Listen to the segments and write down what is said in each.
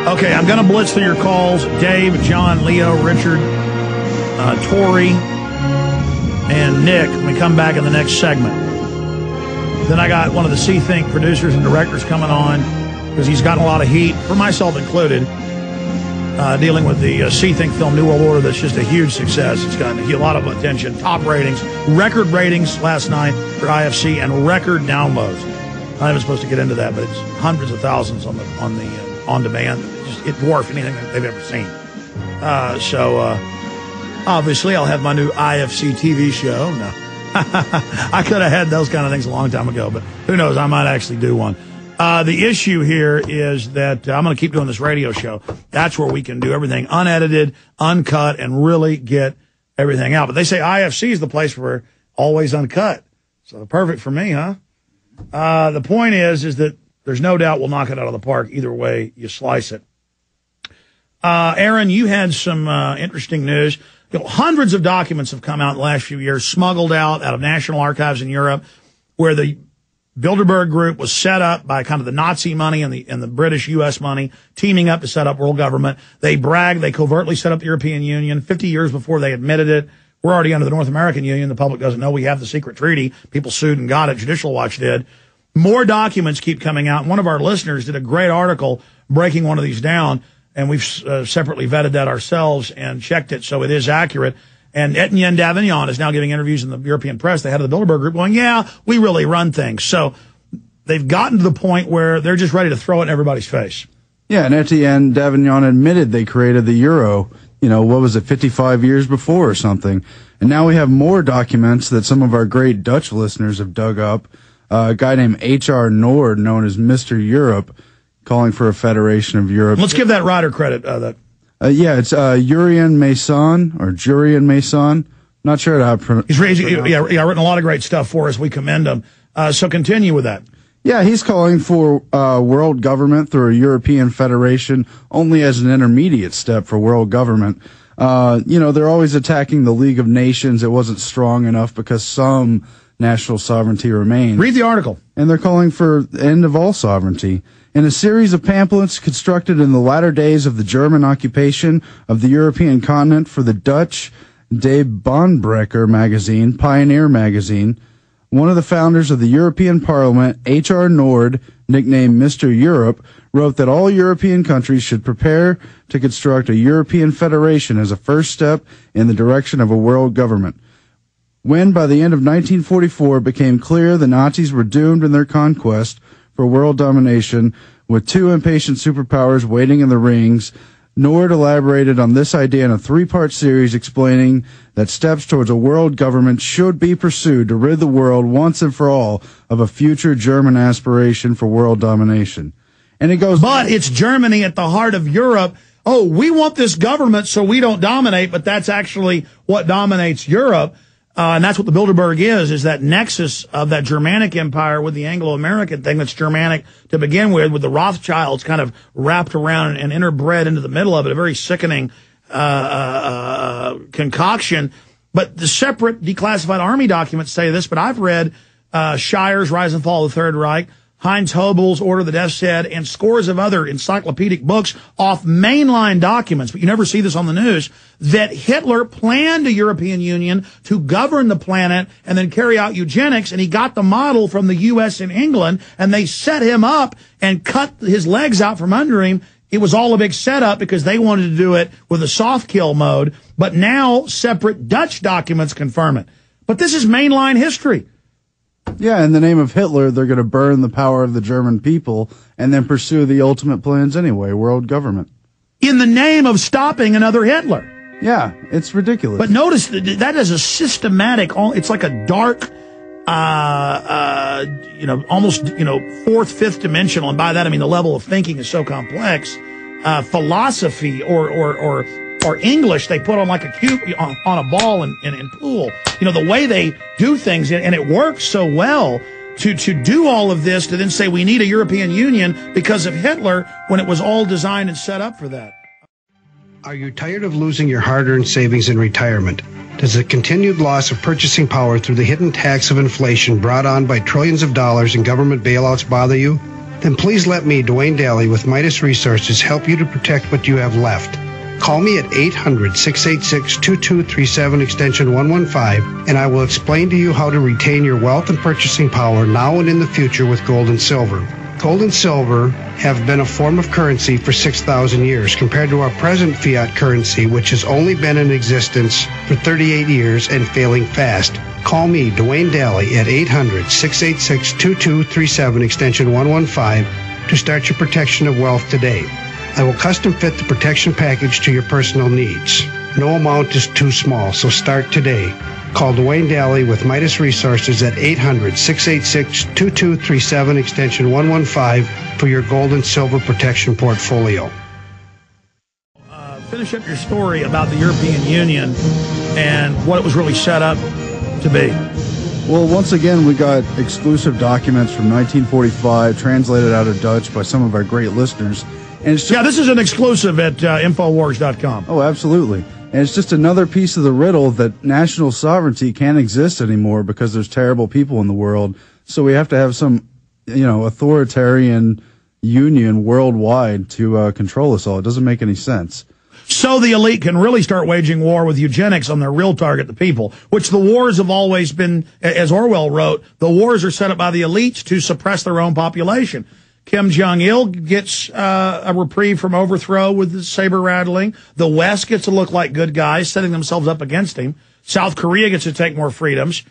Okay, I'm going to blitz through your calls. Dave, John, Leo, Richard, Tori, and Nick when we come back in the next segment. Then I got one of the C-Think producers and directors coming on because he's gotten a lot of heat, for myself included, dealing with the C-Think film New World Order that's just a huge success. It's gotten a lot of attention, top ratings, record ratings last night for IFC, and record downloads. I'm not even supposed to get into that, but it's hundreds of thousands on demand. It dwarfs anything that they've ever seen. Obviously, I'll have my new IFC TV show. No, I could have had those kind of things a long time ago, but who knows? I might actually do one. The issue here is that I'm going to keep doing this radio show. That's where we can do everything unedited, uncut, and really get everything out. But they say IFC is the place where always uncut. So perfect for me, huh? The point is that there's no doubt we'll knock it out of the park either way you slice it. Aaron, you had some interesting news. Hundreds of documents have come out in the last few years, smuggled out of national archives in Europe, where the Bilderberg Group was set up by kind of the Nazi money and the British U.S. money, teaming up to set up world government. They bragged they covertly set up the European Union 50 years before they admitted it. We're already under the North American Union. The public doesn't know we have the secret treaty. People sued and got it. Judicial Watch did. More documents keep coming out. One of our listeners did a great article breaking one of these down, and we've separately vetted that ourselves and checked it, so it is accurate. And Etienne Davignon is now giving interviews in the European press, the head of the Bilderberg Group, going, yeah, we really run things. So they've gotten to the point where they're just ready to throw it in everybody's face. Yeah, and Etienne Davignon admitted they created the euro, what was it, 55 years before or something. And now we have more documents that some of our great Dutch listeners have dug up. A guy named H.R. Nord, known as Mr. Europe, calling for a federation of Europe. Let's give that writer credit. It's Jurien Mason. Not sure how to pronounce. He's written a lot of great stuff for us. We commend him. So continue with that. Yeah, he's calling for world government through a European federation only as an intermediate step for world government. They're always attacking the League of Nations. It wasn't strong enough because some national sovereignty remains. Read the article. And they're calling for the end of all sovereignty. In a series of pamphlets constructed in the latter days of the German occupation of the European continent for the Dutch De Baanbreker magazine, Pioneer magazine, one of the founders of the European Parliament, H.R. Nord, nicknamed Mr. Europe, wrote that all European countries should prepare to construct a European federation as a first step in the direction of a world government. When, by the end of 1944, it became clear the Nazis were doomed in their conquest for world domination, with two impatient superpowers waiting in the rings, Nord elaborated on this idea in a three-part series explaining that steps towards a world government should be pursued to rid the world once and for all of a future German aspiration for world domination. And it goes... But it's Germany at the heart of Europe. Oh, we want this government so we don't dominate, but that's actually what dominates Europe. And that's what the Bilderberg is that nexus of that Germanic empire with the Anglo-American thing that's Germanic to begin with the Rothschilds kind of wrapped around and interbred into the middle of it, a very sickening concoction. But the separate declassified army documents say this, but I've read Shire's Rise and Fall of the Third Reich, Heinz Hobel's Order of the Death's Head, and scores of other encyclopedic books off mainline documents, but you never see this on the news, that Hitler planned a European Union to govern the planet and then carry out eugenics, and he got the model from the U.S. and England, and they set him up and cut his legs out from under him. It was all a big setup because they wanted to do it with a soft kill mode, but now separate Dutch documents confirm it. But this is mainline history. Yeah, in the name of Hitler, they're going to burn the power of the German people and then pursue the ultimate plans anyway, world government. In the name of stopping another Hitler. Yeah, it's ridiculous. But notice that is a systematic, it's like a dark, almost, fourth, fifth dimensional, and by that I mean the level of thinking is so complex, philosophy or English they put on like a cube on a ball in pool. The way they do things, and it works so well to do all of this, to then say we need a European Union because of Hitler when it was all designed and set up for that. Are you tired of losing your hard-earned savings in retirement? Does the continued loss of purchasing power through the hidden tax of inflation brought on by trillions of dollars in government bailouts bother you? then please let me, Dwayne Daly with Midas Resources, help you to protect what you have left. Call me at 800-686-2237 extension 115, and I will explain to you how to retain your wealth and purchasing power now and in the future with gold and silver. Gold and silver have been a form of currency for 6,000 years compared to our present fiat currency, which has only been in existence for 38 years and failing fast. Call me, Dwayne Daly, at 800-686-2237 extension 115 to start your protection of wealth today. I will custom fit the protection package to your personal needs. No amount is too small, so start today. Call Dwayne Daly with Midas Resources at 800-686-2237 extension 115 for your gold and silver protection portfolio. Finish up your story about the European Union and what it was really set up to be. Well, once again, we got exclusive documents from 1945 translated out of Dutch by some of our great listeners. And it's just, this is an exclusive at Infowars.com. Oh, absolutely. And it's just another piece of the riddle that national sovereignty can't exist anymore because there's terrible people in the world. So we have to have some, authoritarian union worldwide to control us all. It doesn't make any sense. So the elite can really start waging war with eugenics on their real target, the people, which the wars have always been, as Orwell wrote, the wars are set up by the elites to suppress their own population. Kim Jong-il gets a reprieve from overthrow with the saber rattling. The West gets to look like good guys, setting themselves up against him. South Korea gets to take more freedoms.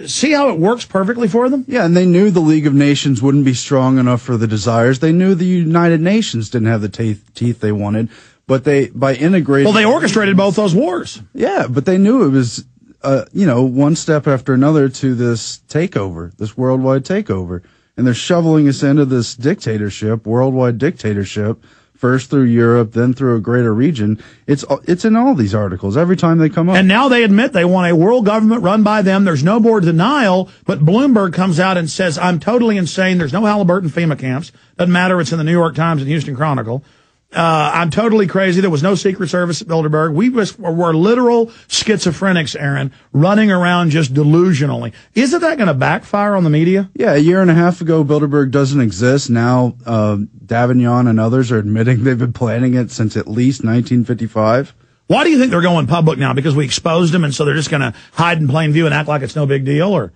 See how it works perfectly for them? Yeah, and they knew the League of Nations wouldn't be strong enough for the desires. They knew the United Nations didn't have the teeth they wanted. But by integrating... Well, they orchestrated both those wars. Yeah, but they knew it was, one step after another to this takeover, this worldwide takeover. And they're shoveling us into this dictatorship, worldwide dictatorship, first through Europe, then through a greater region. It's in all these articles every time they come up. And now they admit they want a world government run by them. There's no more denial, but Bloomberg comes out and says, I'm totally insane. There's no Halliburton FEMA camps. Doesn't matter. It's in the New York Times and Houston Chronicle. I'm totally crazy. There was no Secret Service at Bilderberg. We were literal schizophrenics, Aaron, running around just delusionally. Isn't that going to backfire on the media? Yeah, a year and a half ago, Bilderberg doesn't exist. Now, Davignon and others are admitting they've been planning it since at least 1955. Why do you think they're going public now? Because we exposed them, and so they're just going to hide in plain view and act like it's no big deal, or?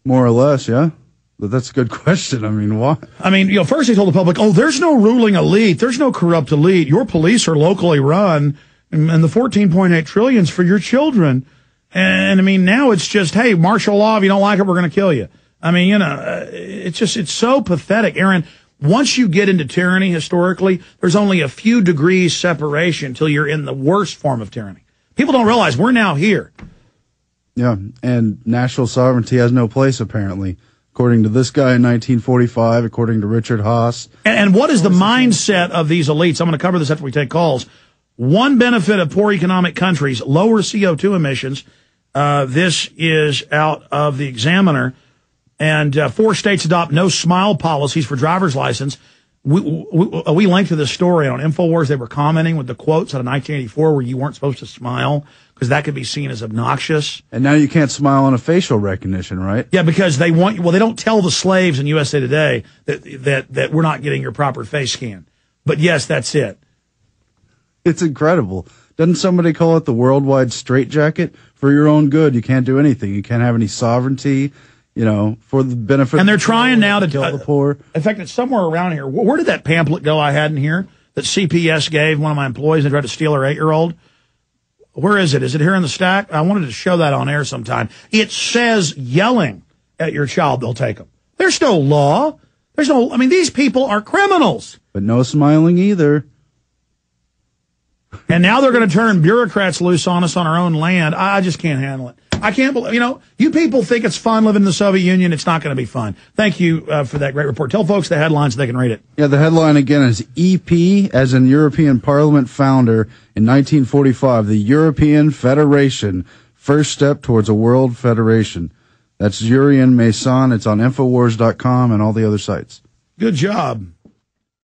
More or less, yeah. But that's a good question. I mean, why? I mean, first they told the public, there's no ruling elite. There's no corrupt elite. Your police are locally run, and the 14.8 trillion is for your children. And I mean, now it's just, hey, martial law. If you don't like it, we're going to kill you. I mean, it's so pathetic. Aaron, once you get into tyranny, historically, there's only a few degrees separation until you're in the worst form of tyranny. People don't realize we're now here. Yeah, and national sovereignty has no place, apparently. According to this guy in 1945, according to Richard Haas. And what is the mindset of these elites? I'm going to cover this after we take calls. One benefit of poor economic countries, lower CO2 emissions. This is out of the Examiner. And 4 states adopt no smile policies for driver's license. We linked to this story on InfoWars. They were commenting with the quotes out of 1984 where you weren't supposed to smile because that could be seen as obnoxious. And now you can't smile on a facial recognition, right? Yeah, because they don't tell the slaves in USA Today that we're not getting your proper face scan. But yes, that's it. It's incredible. Doesn't somebody call it the worldwide straitjacket? For your own good, you can't do anything. You can't have any sovereignty, for the benefit. And they're trying now to kill the poor. In fact, it's somewhere around here. Where did that pamphlet go I had in here that CPS gave one of my employees and tried to steal her 8-year-old? Where is it? Is it here in the stack? I wanted to show that on air sometime. It says yelling at your child, they'll take them. There's no law. These people are criminals. But no smiling either. And now they're going to turn bureaucrats loose on us on our own land. I just can't handle it. I can't believe, you people think it's fun living in the Soviet Union. It's not going to be fun. Thank you for that great report. Tell folks the headlines so they can read it. Yeah, the headline again is EP, as in European Parliament founder in 1945, the European Federation, first step towards a world federation. That's Jurien Mason. It's on Infowars.com and all the other sites. Good job.